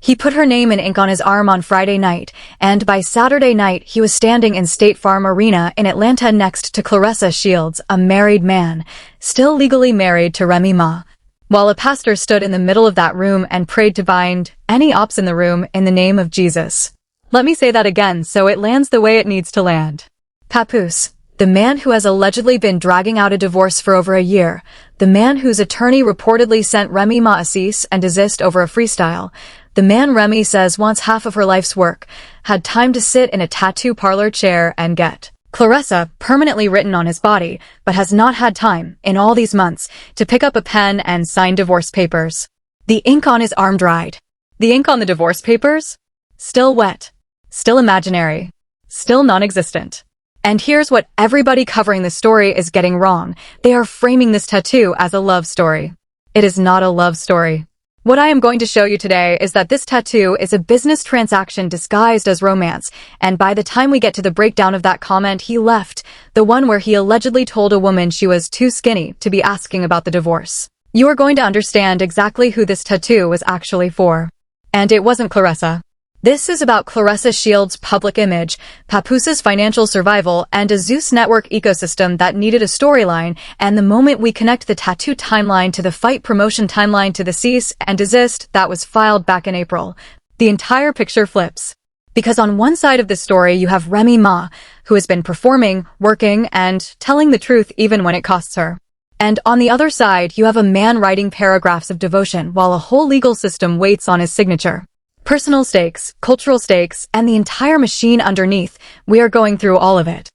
He put her name in ink on his arm on Friday night, and by Saturday night he was standing in State Farm Arena in Atlanta next to Claressa Shields, a married man, still legally married to Remy Ma, while a pastor stood in the middle of that room and prayed to bind any ops in the room in the name of Jesus. Let me say that again so it lands the way it needs to land. Papoose, the man who has allegedly been dragging out a divorce for over a year, the man whose attorney reportedly sent Remy Ma a cease and desist over a freestyle, the man Remy says wants half of her life's work, had time to sit in a tattoo parlor chair and get Claressa permanently written on his body, but has not had time, in all these months, to pick up a pen and sign divorce papers. The ink on his arm dried. The ink on the divorce papers? Still wet. Still imaginary. Still non-existent. And here's what everybody covering this story is getting wrong. They are framing this tattoo as a love story. It is not a love story. What I am going to show you today is that this tattoo is a business transaction disguised as romance, and by the time we get to the breakdown of that comment he left, the one where he allegedly told a woman she was too skinny to be asking about the divorce, you are going to understand exactly who this tattoo was actually for. And it wasn't Claressa. This is about Claressa Shields' public image, Papoose's financial survival, and a Zeus network ecosystem that needed a storyline, and the moment we connect the tattoo timeline to the fight promotion timeline to the cease and desist that was filed back in April, the entire picture flips. Because on one side of the story you have Remy Ma, who has been performing, working, and telling the truth even when it costs her. And on the other side you have a man writing paragraphs of devotion while a whole legal system waits on his signature. Personal stakes, cultural stakes, and the entire machine underneath, we are going through all of it.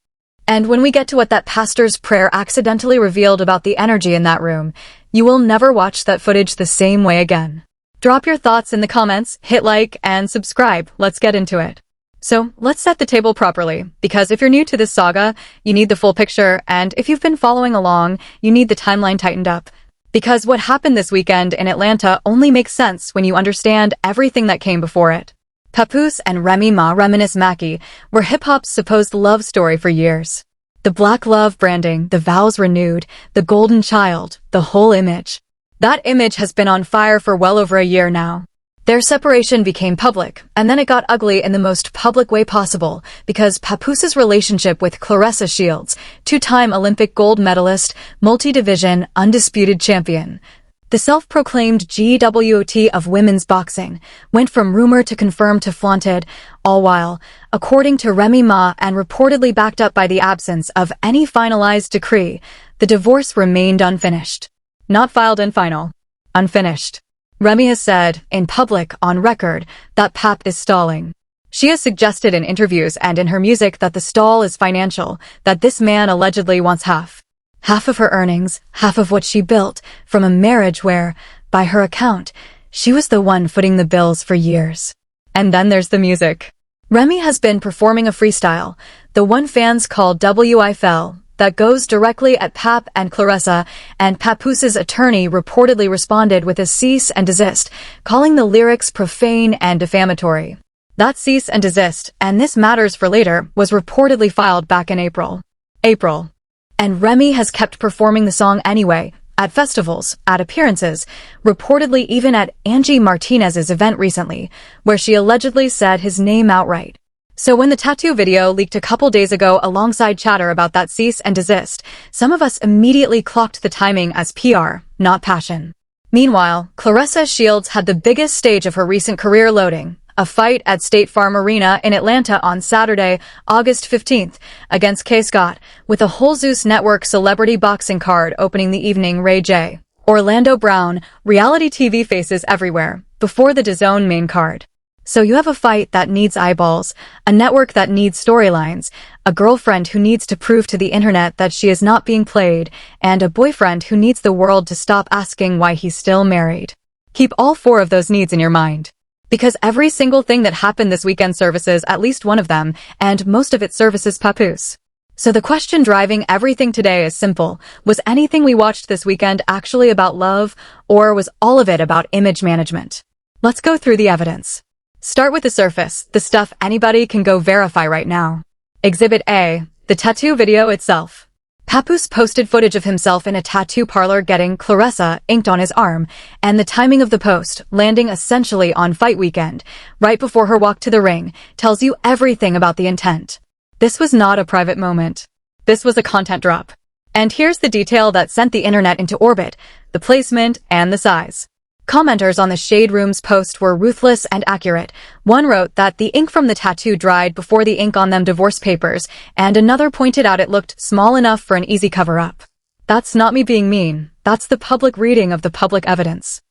And when we get to what that pastor's prayer accidentally revealed about the energy in that room, you will never watch that footage the same way again. Drop your thoughts in the comments, hit like, and subscribe. Let's get into it. So, let's set the table properly, because if you're new to this saga, you need the full picture, and if you've been following along, you need the timeline tightened up. Because what happened this weekend in Atlanta only makes sense when you understand everything that came before it. Papoose and Remy Ma were hip-hop's supposed love story for years. The black love branding, the vows renewed, the golden child, the whole image. That image has been on fire for well over a year now. Their separation became public, and then it got ugly in the most public way possible because Papoose's relationship with Claressa Shields, two-time Olympic gold medalist, multi-division, undisputed champion, the self-proclaimed GWOT of women's boxing, went from rumor to confirmed to flaunted, all while, according to Remy Ma and reportedly backed up by the absence of any finalized decree, the divorce remained unfinished. Not filed and final. Unfinished. Remy has said, in public, on record, that Pap is stalling. She has suggested in interviews and in her music that the stall is financial, that this man allegedly wants half. Half of her earnings, half of what she built, from a marriage where, by her account, she was the one footing the bills for years. And then there's the music. Remy has been performing a freestyle, the one fans call WIFL, that goes directly at Pap and Claressa, and Papoose's attorney reportedly responded with a cease and desist, calling the lyrics profane and defamatory. That cease and desist, and this matters for later, was reportedly filed back in April. And Remy has kept performing the song anyway, at festivals, at appearances, reportedly even at Angie Martinez's event recently, where she allegedly said his name outright. So when the tattoo video leaked a couple days ago alongside chatter about that cease and desist, some of us immediately clocked the timing as PR, not passion. Meanwhile, Claressa Shields had the biggest stage of her recent career loading, a fight at State Farm Arena in Atlanta on Saturday, August 15th, against K. Scott, with a whole Zeus Network celebrity boxing card opening the evening. Ray J, Orlando Brown, reality TV faces everywhere, before the DAZN main card. So you have a fight that needs eyeballs, a network that needs storylines, a girlfriend who needs to prove to the internet that she is not being played, and a boyfriend who needs the world to stop asking why he's still married. Keep all four of those needs in your mind. Because every single thing that happened this weekend services at least one of them, and most of it services Papoose. So the question driving everything today is simple. Was anything we watched this weekend actually about love, or was all of it about image management? Let's go through the evidence. Start with the surface, the stuff anybody can go verify right now. Exhibit A, the tattoo video itself. Papoose posted footage of himself in a tattoo parlor getting Claressa inked on his arm, and the timing of the post, landing essentially on fight weekend, right before her walk to the ring, tells you everything about the intent. This was not a private moment. This was a content drop. And here's the detail that sent the internet into orbit: the placement and the size. Commenters on the Shade Room's post were ruthless and accurate. One wrote that the ink from the tattoo dried before the ink on them divorce papers, and another pointed out it looked small enough for an easy cover-up. That's not me being mean. That's the public reading of the public evidence.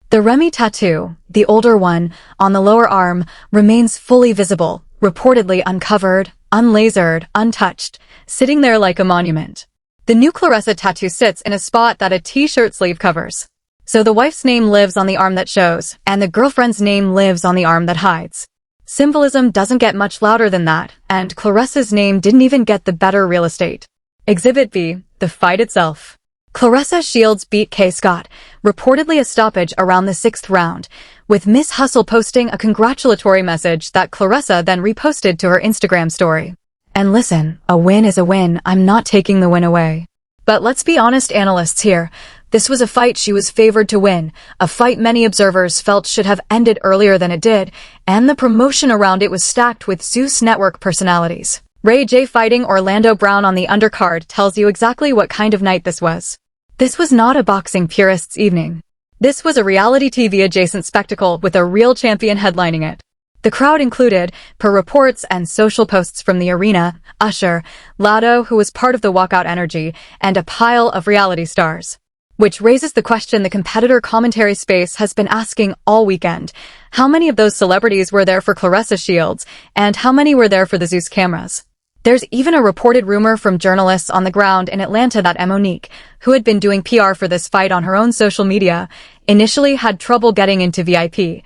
The Remy tattoo, the older one, on the lower arm, remains fully visible, reportedly uncovered, unlasered, untouched, sitting there like a monument. The new Claressa tattoo sits in a spot that a t-shirt sleeve covers. So the wife's name lives on the arm that shows, and the girlfriend's name lives on the arm that hides. Symbolism doesn't get much louder than that, and Claressa's name didn't even get the better real estate. Exhibit B, the fight itself. Claressa Shields beat Kay Scott, reportedly a stoppage around the 6th round, with Miss Hustle posting a congratulatory message that Claressa then reposted to her Instagram story. And listen, a win is a win. I'm not taking the win away. But let's be honest, analysts here. This was a fight she was favored to win, a fight many observers felt should have ended earlier than it did, and the promotion around it was stacked with Zeus Network personalities. Ray J fighting Orlando Brown on the undercard tells you exactly what kind of night this was. This was not a boxing purist's evening. This was a reality TV-adjacent spectacle with a real champion headlining it. The crowd included, per reports and social posts from the arena, Usher, Lotto, who was part of the walkout energy, and a pile of reality stars. Which raises the question the competitor commentary space has been asking all weekend. How many of those celebrities were there for Claressa Shields, and how many were there for the Zeus cameras? There's even a reported rumor from journalists on the ground in Atlanta that Monique, who had been doing PR for this fight on her own social media, initially had trouble getting into VIP,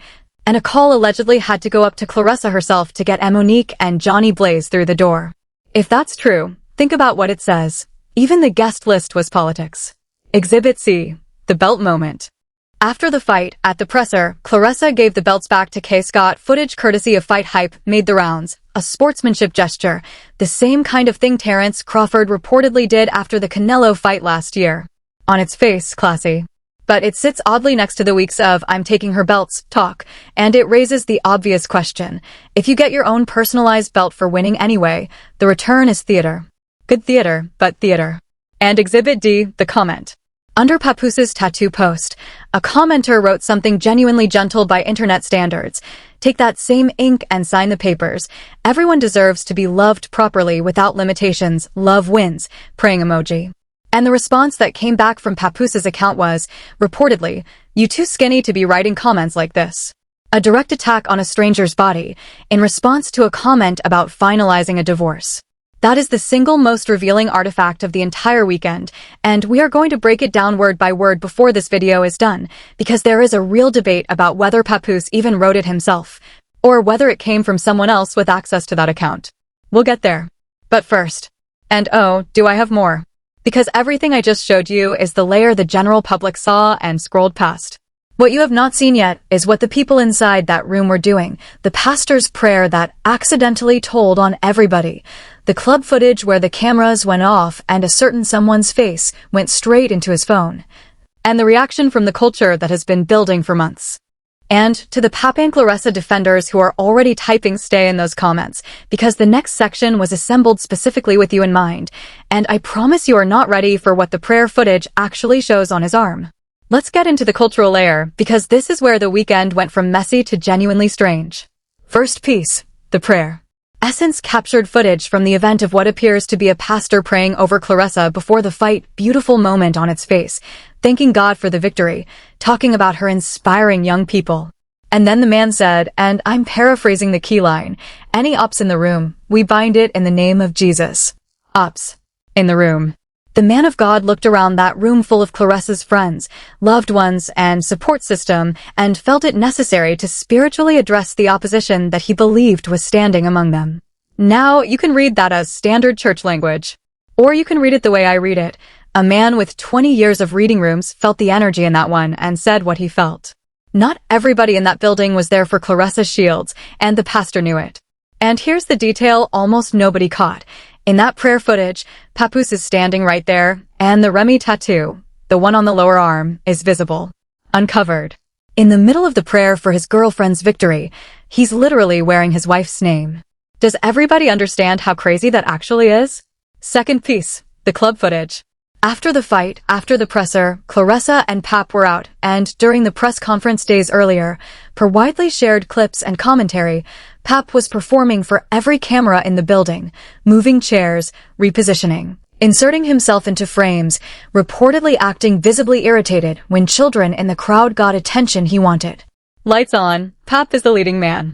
and a call allegedly had to go up to Claressa herself to get Monique and Johnny Blaze through the door. If that's true, think about what it says. Even the guest list was politics. Exhibit C, the belt moment. After the fight, at the presser, Claressa gave the belts back to Kay Scott. Footage courtesy of Fight Hype made the rounds, a sportsmanship gesture, the same kind of thing Terrence Crawford reportedly did after the Canelo fight last year. On its face, classy. But it sits oddly next to the weeks of "I'm taking her belts" talk, and it raises the obvious question. If you get your own personalized belt for winning anyway, the return is theater. Good theater, but theater. And Exhibit D, the comment. Under Papoose's tattoo post, a commenter wrote something genuinely gentle by internet standards. Take that same ink and sign the papers. Everyone deserves to be loved properly without limitations. Love wins. Praying emoji. And the response that came back from Papoose's account was, reportedly, "You too skinny to be writing comments like this." A direct attack on a stranger's body, in response to a comment about finalizing a divorce. That is the single most revealing artifact of the entire weekend, and we are going to break it down word by word before this video is done, because there is a real debate about whether Papoose even wrote it himself, or whether it came from someone else with access to that account. We'll get there. But first, and oh, do I have more? Because everything I just showed you is the layer the general public saw and scrolled past. What you have not seen yet is what the people inside that room were doing, the pastor's prayer that accidentally told on everybody, the club footage where the cameras went off and a certain someone's face went straight into his phone, and the reaction from the culture that has been building for months. And to the Pap and Claressa defenders who are already typing stay in those comments, because the next section was assembled specifically with you in mind, and I promise you are not ready for what the prayer footage actually shows on his arm. Let's get into the cultural layer, because this is where the weekend went from messy to genuinely strange. First piece, the prayer. Essence captured footage from the event of what appears to be a pastor praying over Claressa before the fight, beautiful moment on its face, thanking God for the victory, talking about her inspiring young people. And then the man said, and I'm paraphrasing the key line, "Any ops in the room, we bind it in the name of Jesus." Ops. In the room. The man of God looked around that room full of Claressa's friends, loved ones, and support system, and felt it necessary to spiritually address the opposition that he believed was standing among them. Now, you can read that as standard church language. Or you can read it the way I read it. A man with 20 years of reading rooms felt the energy in that one and said what he felt. Not everybody in that building was there for Claressa Shields, and the pastor knew it. And here's the detail almost nobody caught. In that prayer footage, Papoose is standing right there, and the Remy tattoo, the one on the lower arm, is visible. Uncovered. In the middle of the prayer for his girlfriend's victory, he's literally wearing his wife's name. Does everybody understand how crazy that actually is? Second piece, the club footage. After the fight, after the presser, Claressa and Pap were out, and during the press conference days earlier, per widely shared clips and commentary, Pap was performing for every camera in the building, moving chairs, repositioning, inserting himself into frames, reportedly acting visibly irritated when children in the crowd got attention he wanted. Lights on, Pap is the leading man.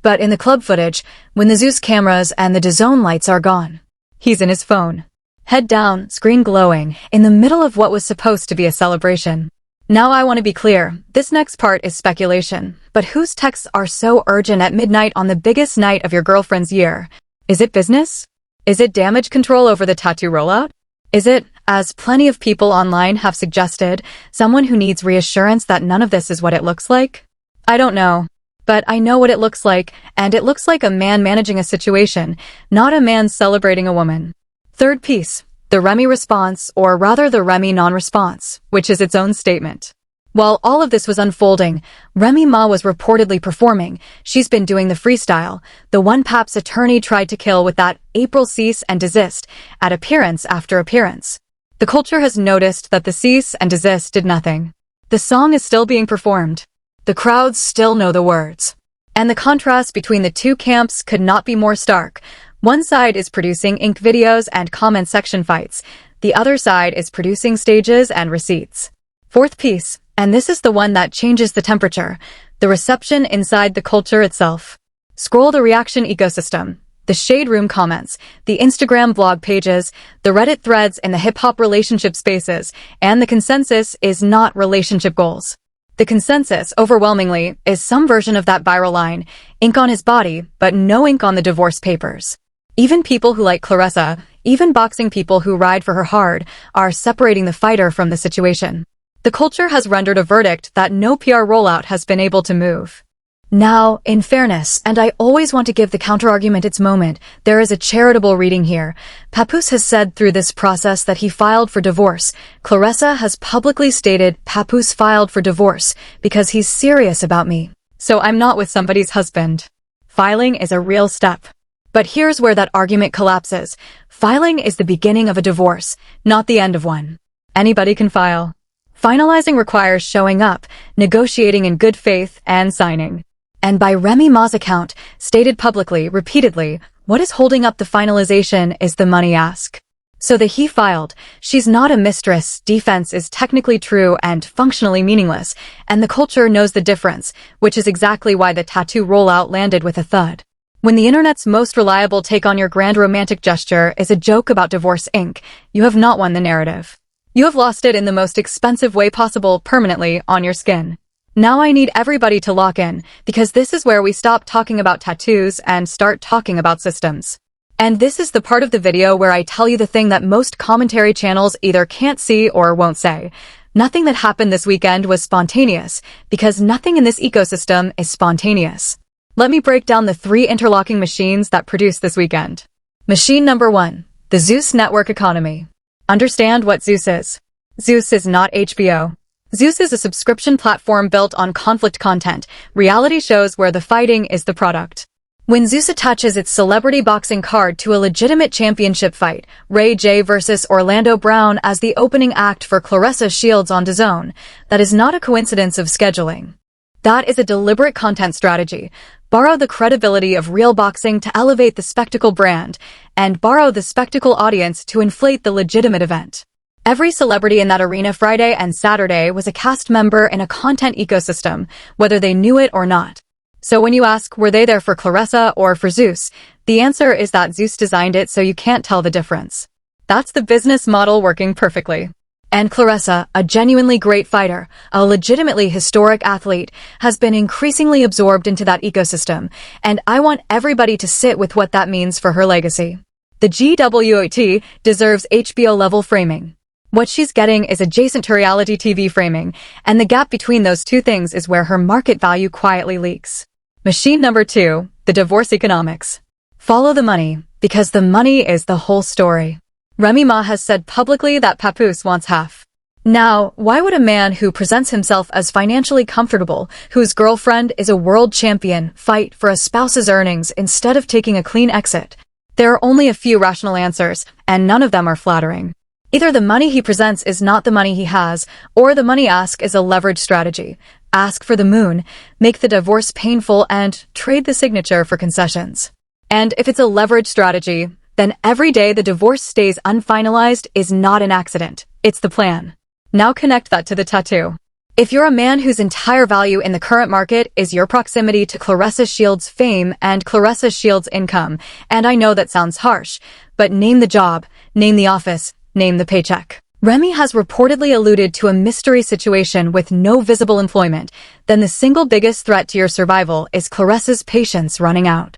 But in the club footage, when the Zeus cameras and the DAZN lights are gone, he's in his phone. Head down, screen glowing, in the middle of what was supposed to be a celebration. Now I want to be clear, this next part is speculation, but whose texts are so urgent at midnight on the biggest night of your girlfriend's year? Is it business? Is it damage control over the tattoo rollout? Is it, as plenty of people online have suggested, someone who needs reassurance that none of this is what it looks like? I don't know. But I know what it looks like, and it looks like a man managing a situation, not a man celebrating a woman. Third piece, the Remy response, or rather the Remy non-response, which is its own statement. While all of this was unfolding, Remy Ma was reportedly performing. She's been doing the freestyle, the one Pap's attorney tried to kill with that April cease and desist, at appearance after appearance. The culture has noticed that the cease and desist did nothing. The song is still being performed. The crowds still know the words. And the contrast between the two camps could not be more stark. One side is producing ink videos and comment section fights. The other side is producing stages and receipts. Fourth piece, and this is the one that changes the temperature, the reception inside the culture itself. Scroll the reaction ecosystem, the shade room comments, the Instagram blog pages, the Reddit threads in the hip-hop relationship spaces, and the consensus is not relationship goals. The consensus, overwhelmingly, is some version of that viral line, ink on his body, but no ink on the divorce papers. Even people who like Claressa, even boxing people who ride for her hard, are separating the fighter from the situation. The culture has rendered a verdict that no PR rollout has been able to move. Now, in fairness, and I always want to give the counterargument its moment, there is a charitable reading here. Papoose has said through this process that he filed for divorce. Claressa has publicly stated Papoose filed for divorce because he's serious about me. So I'm not with somebody's husband. Filing is a real step. But here's where that argument collapses. Filing is the beginning of a divorce, not the end of one. Anybody can file. Finalizing requires showing up, negotiating in good faith, and signing. And by Remy Ma's account, stated publicly, repeatedly, what is holding up the finalization is the money ask. So the he filed, she's not a mistress, defense is technically true and functionally meaningless, and the culture knows the difference, which is exactly why the tattoo rollout landed with a thud. When the internet's most reliable take on your grand romantic gesture is a joke about Divorce Inc., you have not won the narrative. You have lost it in the most expensive way possible, permanently, on your skin. Now I need everybody to lock in, because this is where we stop talking about tattoos and start talking about systems. And this is the part of the video where I tell you the thing that most commentary channels either can't see or won't say. Nothing that happened this weekend was spontaneous, because nothing in this ecosystem is spontaneous. Let me break down the 3 interlocking machines that produced this weekend. Machine number 1, the Zeus network economy. Understand what Zeus is. Zeus is not HBO. Zeus is a subscription platform built on conflict content, reality shows where the fighting is the product. When Zeus attaches its celebrity boxing card to a legitimate championship fight, Ray J versus Orlando Brown as the opening act for Claressa Shields on DAZN, that is not a coincidence of scheduling. That is a deliberate content strategy. Borrow the credibility of real boxing to elevate the spectacle brand, and borrow the spectacle audience to inflate the legitimate event. Every celebrity in that arena Friday and Saturday was a cast member in a content ecosystem, whether they knew it or not. So when you ask, were they there for Claressa or for Zeus, the answer is that Zeus designed it so you can't tell the difference. That's the business model working perfectly. And Claressa, a genuinely great fighter, a legitimately historic athlete, has been increasingly absorbed into that ecosystem, and I want everybody to sit with what that means for her legacy. The GWOT deserves HBO-level framing. What she's getting is adjacent to reality TV framing, and the gap between those two things is where her market value quietly leaks. Machine number 2, the divorce economics. Follow the money. Because the money is the whole story. Remy Ma has said publicly that Papoose wants half. Now, why would a man who presents himself as financially comfortable, whose girlfriend is a world champion, fight for a spouse's earnings instead of taking a clean exit? There are only a few rational answers, and none of them are flattering. Either the money he presents is not the money he has, or the money ask is a leverage strategy. Ask for the moon, make the divorce painful, and trade the signature for concessions. And if it's a leverage strategy, then every day the divorce stays unfinalized is not an accident. It's the plan. Now connect that to the tattoo. If you're a man whose entire value in the current market is your proximity to Claressa Shields' fame and Claressa Shields' income, and I know that sounds harsh, but name the job, name the office, name the paycheck. Remy has reportedly alluded to a mystery situation with no visible employment, then the single biggest threat to your survival is Claressa's patience running out.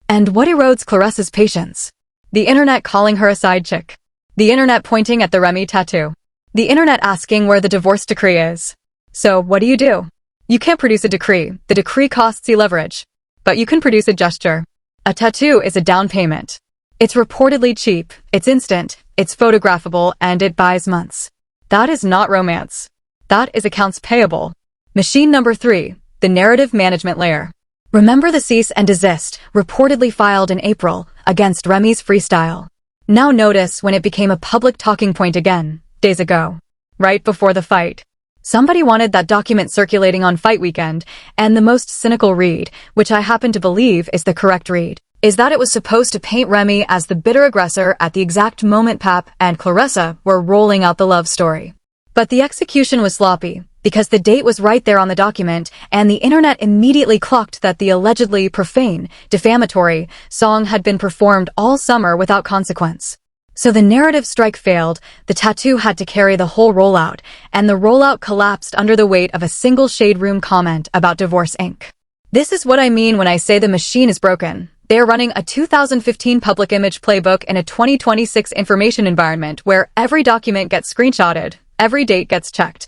And what erodes Claressa's patience? The internet calling her a side chick. The internet pointing at the Remy tattoo. The internet asking where the divorce decree is. So what do? You can't produce a decree. The decree costs you leverage. But you can produce a gesture. A tattoo is a down payment. It's reportedly cheap, it's instant, it's photographable, and it buys months. That is not romance. That is accounts payable. Machine number 3, the narrative management layer. Remember the cease and desist, reportedly filed in April, against Remy's freestyle. Now notice when it became a public talking point again. Days ago. Right before the fight. Somebody wanted that document circulating on fight weekend, and the most cynical read, which I happen to believe is the correct read, is that it was supposed to paint Remy as the bitter aggressor at the exact moment Pap and Claressa were rolling out the love story. But the execution was sloppy, because the date was right there on the document, and the internet immediately clocked that the allegedly profane, defamatory song had been performed all summer without consequence. So the narrative strike failed, the tattoo had to carry the whole rollout, and the rollout collapsed under the weight of a single shade room comment about Divorce Inc. This is what I mean when I say the machine is broken. They are running a 2015 public image playbook in a 2026 information environment where every document gets screenshotted, every date gets checked,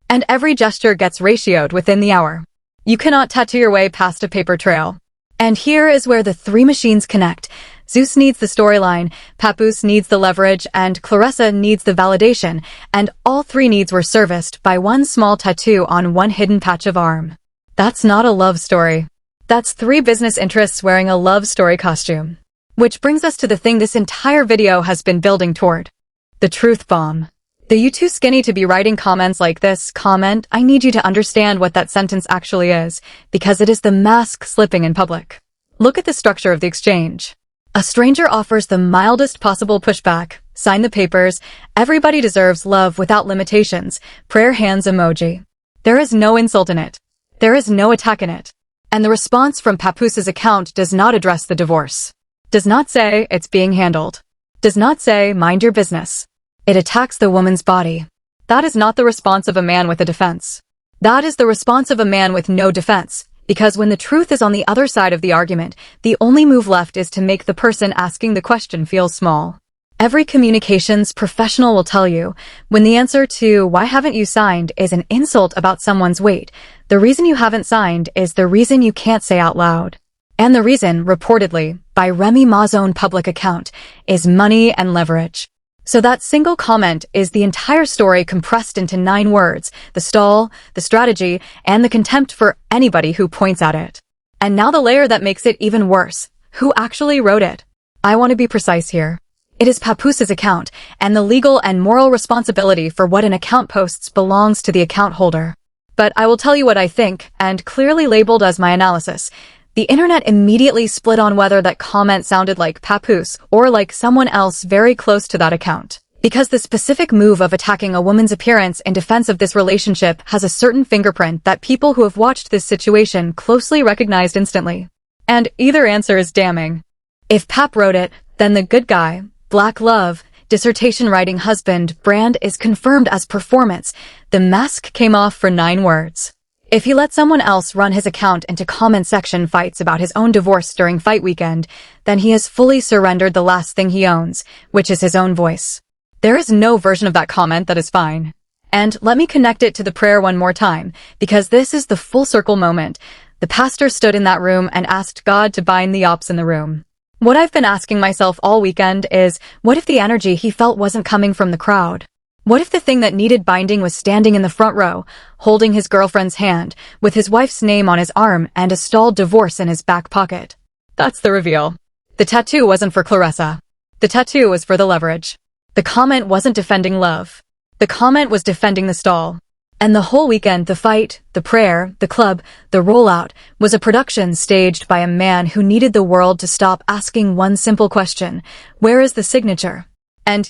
and every gesture gets ratioed within the hour. You cannot tattoo your way past a paper trail. And here is where the three machines connect. Zeus needs the storyline, Papoose needs the leverage, and Claressa needs the validation, and all three needs were serviced by one small tattoo on one hidden patch of arm. That's not a love story. That's three business interests wearing a love story costume. Which brings us to the thing this entire video has been building toward. The truth bomb. The "you too skinny to be writing comments like this" comment, I need you to understand what that sentence actually is, because it is the mask slipping in public. Look at the structure of the exchange. A stranger offers the mildest possible pushback, sign the papers, everybody deserves love without limitations, prayer hands emoji. There is no insult in it. There is no attack in it. And the response from Papoose's account does not address the divorce. Does not say it's being handled. Does not say mind your business. It attacks the woman's body. That is not the response of a man with a defense. That is the response of a man with no defense. Because when the truth is on the other side of the argument, the only move left is to make the person asking the question feel small. Every communications professional will tell you, when the answer to "why haven't you signed" is an insult about someone's weight, the reason you haven't signed is the reason you can't say out loud. And the reason, reportedly, by Remy Ma's own public account, is money and leverage. So that single comment is the entire story compressed into 9 words, the stall, the strategy, and the contempt for anybody who points at it. And now the layer that makes it even worse. Who actually wrote it? I want to be precise here. It is Papoose's account, and the legal and moral responsibility for what an account posts belongs to the account holder. But I will tell you what I think, and clearly labeled as my analysis. The internet immediately split on whether that comment sounded like Papoose or like someone else very close to that account. Because the specific move of attacking a woman's appearance in defense of this relationship has a certain fingerprint that people who have watched this situation closely recognized instantly. And either answer is damning. If Pap wrote it, then the good guy, black love, dissertation writing husband brand is confirmed as performance. The mask came off for 9 words. If he let someone else run his account into comment section fights about his own divorce during fight weekend, then he has fully surrendered the last thing he owns, which is his own voice. There is no version of that comment that is fine. And let me connect it to the prayer one more time, because this is the full circle moment. The pastor stood in that room and asked God to bind the ops in the room. What I've been asking myself all weekend is, what if the energy he felt wasn't coming from the crowd? What if the thing that needed binding was standing in the front row, holding his girlfriend's hand, with his wife's name on his arm and a stalled divorce in his back pocket? That's the reveal. The tattoo wasn't for Claressa. The tattoo was for the leverage. The comment wasn't defending love. The comment was defending the stall. And the whole weekend, the fight, the prayer, the club, the rollout, was a production staged by a man who needed the world to stop asking one simple question: where is the signature? And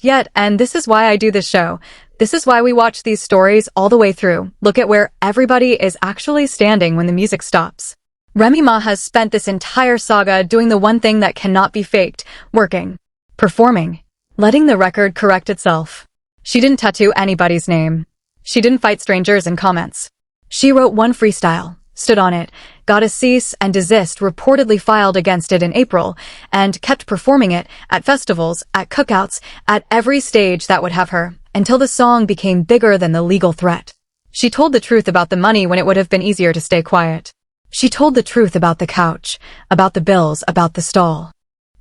this is why I do this show. This is why we watch these stories all the way through. Look at where everybody is actually standing when the music stops. Remy Ma has spent this entire saga doing the one thing that cannot be faked: working, performing, letting the record correct itself. She didn't tattoo anybody's name. She didn't fight strangers in comments. She wrote one freestyle, stood on it, got a cease and desist reportedly filed against it in April, and kept performing it at festivals, at cookouts, at every stage that would have her, until the song became bigger than the legal threat. She told the truth about the money when it would have been easier to stay quiet. She told the truth about the couch, about the bills, about the stall.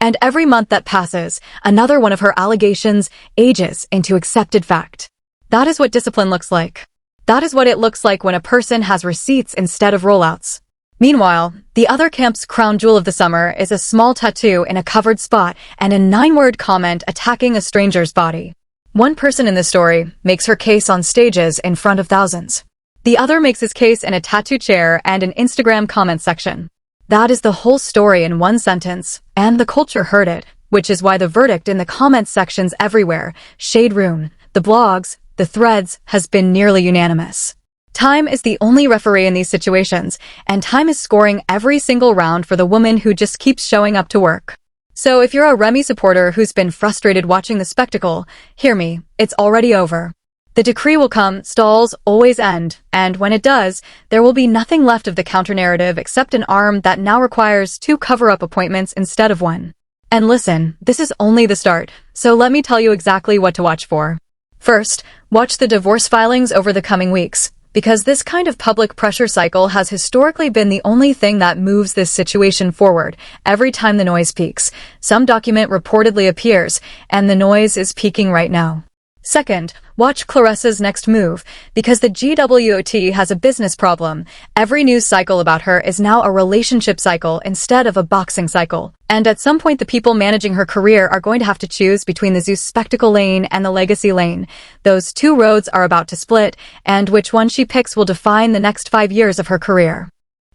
And every month that passes, another one of her allegations ages into accepted fact. That is what discipline looks like. That is what it looks like when a person has receipts instead of rollouts. Meanwhile, the other camp's crown jewel of the summer is a small tattoo in a covered spot and a 9-word comment attacking a stranger's body. One person in the story makes her case on stages in front of thousands. The other makes his case in a tattoo chair and an Instagram comment section. That is the whole story in one sentence, and the culture heard it, which is why the verdict in the comment sections everywhere, Shade Room, the blogs, the threads, has been nearly unanimous. Time is the only referee in these situations, and time is scoring every single round for the woman who just keeps showing up to work. So if you're a Remy supporter who's been frustrated watching the spectacle, hear me, it's already over. The decree will come, stalls always end, and when it does, there will be nothing left of the counter-narrative except an arm that now requires 2 cover-up appointments instead of 1. And listen, this is only the start, so let me tell you exactly what to watch for. First, watch the divorce filings over the coming weeks, because this kind of public pressure cycle has historically been the only thing that moves this situation forward. Every time the noise peaks, some document reportedly appears, and the noise is peaking right now. Second, watch Claressa's next move, because the GWOT has a business problem. Every news cycle about her is now a relationship cycle instead of a boxing cycle. And at some point the people managing her career are going to have to choose between the Zeus spectacle lane and the legacy lane. Those 2 roads are about to split, and which one she picks will define the next 5 years of her career.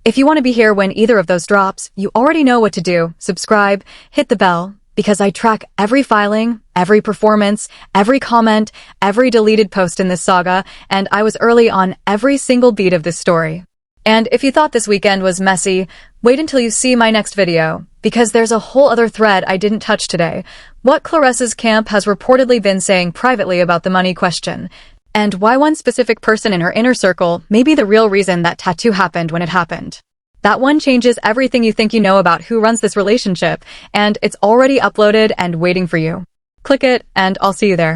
If you want to be here when either of those drops, you already know what to do. Subscribe, hit the bell, because I track every filing, every performance, every comment, every deleted post in this saga, and I was early on every single beat of this story. And if you thought this weekend was messy, wait until you see my next video, because there's a whole other thread I didn't touch today. What Claressa's camp has reportedly been saying privately about the money question, and why one specific person in her inner circle may be the real reason that tattoo happened when it happened. That one changes everything you think you know about who runs this relationship, and it's already uploaded and waiting for you. Click it, and I'll see you there.